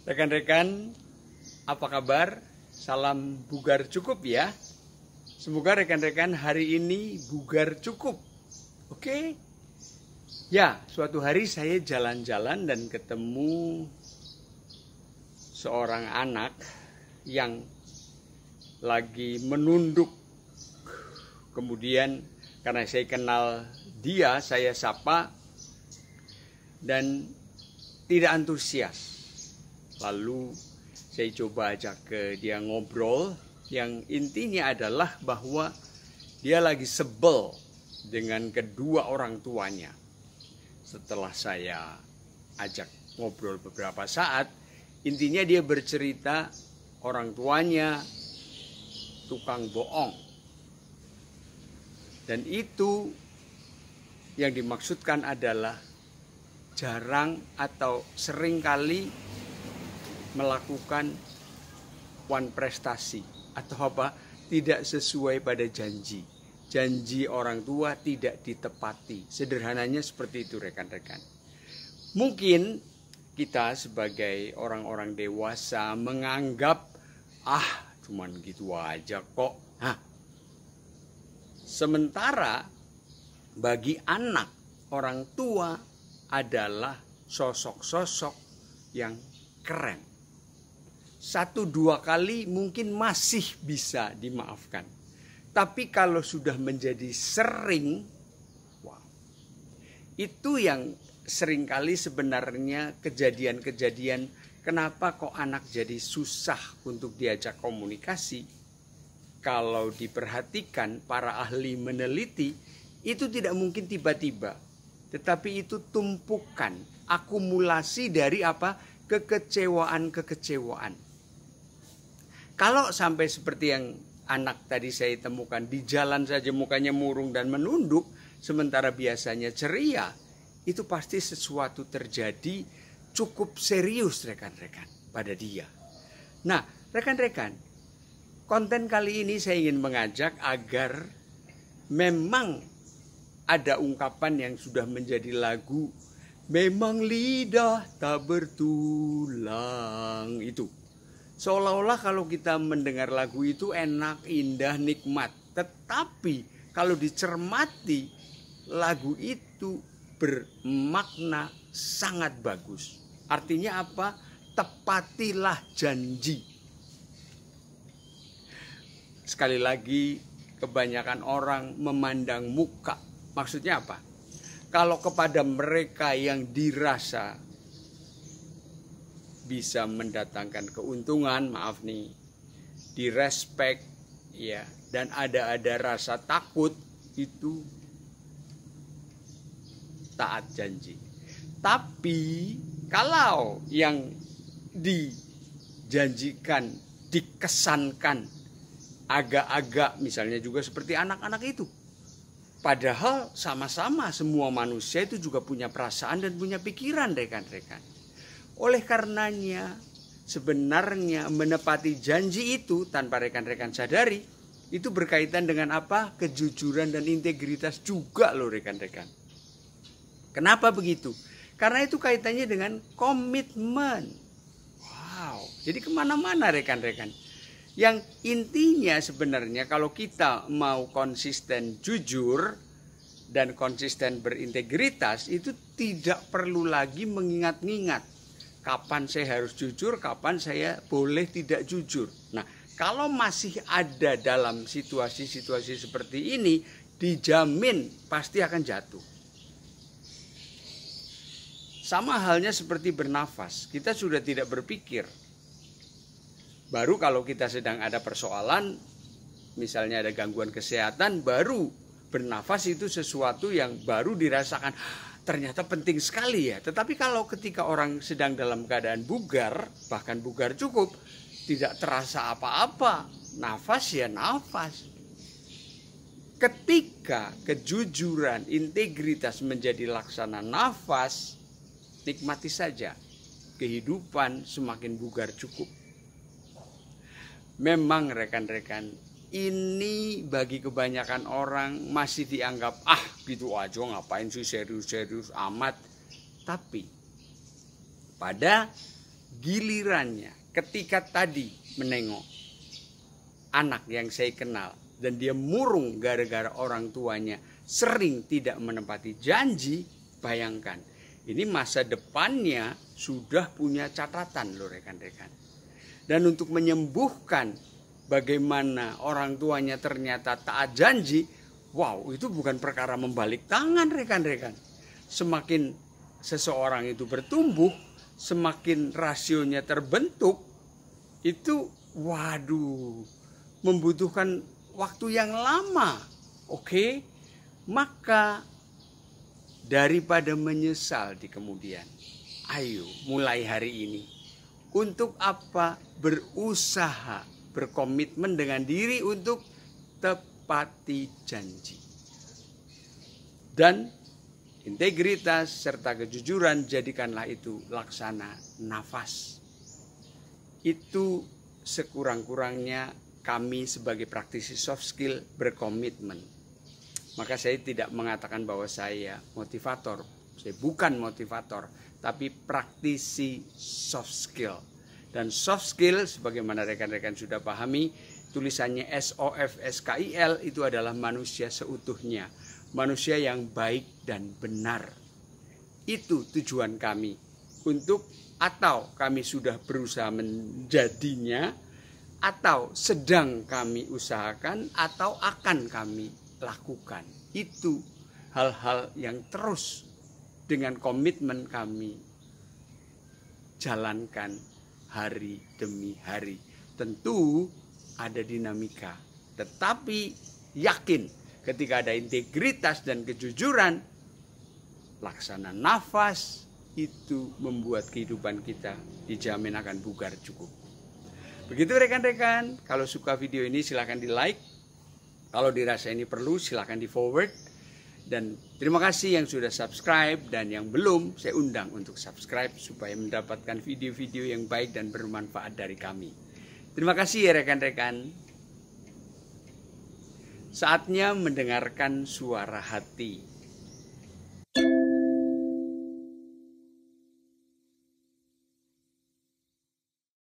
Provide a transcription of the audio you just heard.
Rekan-rekan, apa kabar? Salam bugar cukup ya. Semoga rekan-rekan hari ini bugar cukup. Oke? Ya, suatu hari saya jalan-jalan dan ketemu seorang anak yang lagi menunduk. Kemudian karena saya kenal dia, saya sapa dan tidak antusias. Lalu saya coba ajak ke dia ngobrol, yang intinya adalah bahwa dia lagi sebel dengan kedua orang tuanya. Setelah saya ajak ngobrol beberapa saat, intinya dia bercerita orang tuanya tukang bohong. Dan itu yang dimaksudkan adalah jarang atau seringkali melakukan prestasi atau tidak sesuai pada janji. Janji orang tua tidak ditepati. Sederhananya seperti itu rekan-rekan. Mungkin kita sebagai orang-orang dewasa menganggap cuman gitu aja kok. Sementara bagi anak, orang tua adalah sosok-sosok yang keren. 1-2 kali mungkin masih bisa dimaafkan. Tapi kalau sudah menjadi sering, itu yang seringkali sebenarnya kejadian-kejadian kenapa kok anak jadi susah untuk diajak komunikasi. Kalau diperhatikan para ahli meneliti, itu tidak mungkin tiba-tiba. Tetapi itu tumpukan, akumulasi dari kekecewaan. Kalau sampai seperti yang anak tadi saya temukan, di jalan saja mukanya murung dan menunduk, sementara biasanya ceria, itu pasti sesuatu terjadi cukup serius rekan-rekan pada dia. Nah, rekan-rekan, konten kali ini saya ingin mengajak agar memang ada ungkapan yang sudah menjadi lagu, memang lidah tak bertulang itu. Seolah-olah kalau kita mendengar lagu itu enak, indah, nikmat. Tetapi kalau dicermati, lagu itu bermakna sangat bagus. Artinya apa? Tepatilah janji. Sekali lagi, kebanyakan orang memandang muka. Maksudnya apa? Kalau kepada mereka yang dirasa bisa mendatangkan keuntungan, direspek, ya, dan ada rasa takut, itu taat janji. Tapi kalau yang dijanjikan, dikesankan agak-agak, misalnya juga seperti anak-anak itu, padahal sama-sama semua manusia itu juga punya perasaan dan punya pikiran rekan-rekan. Oleh karenanya sebenarnya menepati janji itu tanpa rekan-rekan sadari, itu berkaitan dengan apa? Kejujuran dan integritas juga loh rekan-rekan. Kenapa begitu? Karena itu kaitannya dengan komitmen. Jadi kemana-mana rekan-rekan. Yang intinya sebenarnya kalau kita mau konsisten jujur dan konsisten berintegritas, itu tidak perlu lagi mengingat-ingat kapan saya harus jujur, kapan saya boleh tidak jujur. Nah, kalau masih ada dalam situasi-situasi seperti ini, dijamin pasti akan jatuh. Sama halnya seperti bernafas, kita sudah tidak berpikir. Baru kalau kita sedang ada persoalan, misalnya ada gangguan kesehatan, baru bernafas itu sesuatu yang baru dirasakan. Ternyata penting sekali ya. Tetapi kalau ketika orang sedang dalam keadaan bugar, bahkan bugar cukup, tidak terasa apa-apa. Nafas ya nafas. Ketika kejujuran, integritas menjadi laksana nafas, nikmati saja. Kehidupan semakin bugar cukup. Memang rekan-rekan, ini bagi kebanyakan orang masih dianggap gitu aja, ngapain sih serius-serius amat. Tapi pada gilirannya ketika tadi menengok anak yang saya kenal dan dia murung gara-gara orang tuanya sering tidak menepati janji, bayangkan ini masa depannya sudah punya catatan loh rekan-rekan. Dan untuk menyembuhkan bagaimana orang tuanya ternyata taat janji, wow, itu bukan perkara membalik tangan rekan-rekan. Semakin seseorang itu bertumbuh, semakin rasionya terbentuk, itu waduh, membutuhkan waktu yang lama. Oke, maka daripada menyesal di kemudian, ayo mulai hari ini. Untuk apa? Berusaha, berkomitmen dengan diri untuk tepati janji. Dan integritas serta kejujuran, jadikanlah itu laksana nafas. Itu sekurang-kurangnya kami sebagai praktisi soft skill berkomitmen. Maka saya tidak mengatakan bahwa saya motivator. Saya bukan motivator, tapi praktisi soft skill. Dan soft skill sebagaimana rekan-rekan sudah pahami, tulisannya SOFSKIL itu adalah manusia seutuhnya. Manusia yang baik dan benar. Itu tujuan kami. Atau kami sudah berusaha menjadinya, atau sedang kami usahakan, atau akan kami lakukan. Itu hal-hal yang terus dengan komitmen kami jalankan hari demi hari. Tentu ada dinamika, tetapi yakin ketika ada integritas dan kejujuran, laksana nafas itu membuat kehidupan kita dijamin akan bugar cukup. Begitu rekan-rekan, kalau suka video ini silahkan di like. Kalau dirasa ini perlu silahkan di forward. Dan terima kasih yang sudah subscribe, dan yang belum saya undang untuk subscribe supaya mendapatkan video-video yang baik dan bermanfaat dari kami. Terima kasih ya rekan-rekan. Saatnya mendengarkan suara hati.